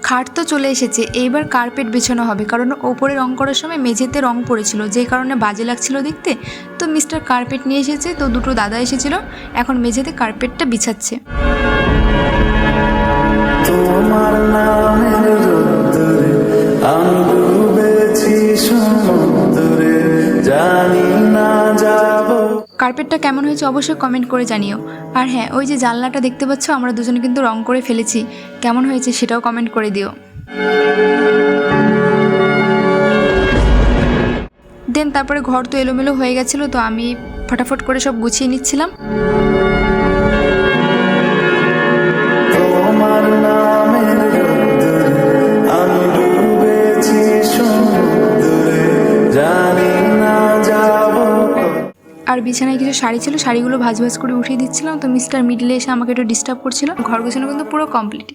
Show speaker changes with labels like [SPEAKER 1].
[SPEAKER 1] খাট তো চলে এসেছে, এইবার কার্পেট বিছানো হবে, কারণ ওপরে রং করার সময় মেঝেতে রং পড়েছিল, যেই কারণে বাজে লাগছিল দেখতে। তো মিস্টার কার্পেট নিয়ে এসেছে, তো দুটো দাদা এসেছিল, এখন মেঝেতে কার্পেটটা বিছাচ্ছে।
[SPEAKER 2] তোমার নামের রোদ্দুরে আমি ডুবেছি সমুদ্রে, জানি না যাব।
[SPEAKER 1] কার্পেটটা কেমন হয়েছে অবশ্যই কমেন্ট করে জানিও। আর হ্যাঁ, ওই যে জানলাটা দেখতে পাচ্ছ, আমরা দুজনে কিন্তু রং করে ফেলেছি, কেমন হয়েছে সেটাও কমেন্ট করে দিও। দেন তারপরে ঘর তো এলোমেলো হয়ে গেছিলো, তো আমি ফটাফট করে সব গুছিয়ে নিচ্ছিলাম।
[SPEAKER 2] তোমার নামের রোদ্দুরে আমি ডুবেছি সমুদ্রে, জানি না যাব।
[SPEAKER 1] আর বিছানায় কিছু শাড়ি ছিল, শাড়িগুলো ভাঁজ ভাঁজ করে উঠিয়ে দিচ্ছিলাম। তো মিস্টার মিডলে এসে আমাকে একটু ডিস্টার্ব করছিল। ঘর গোছানো কিন্তু পুরো কমপ্লিট।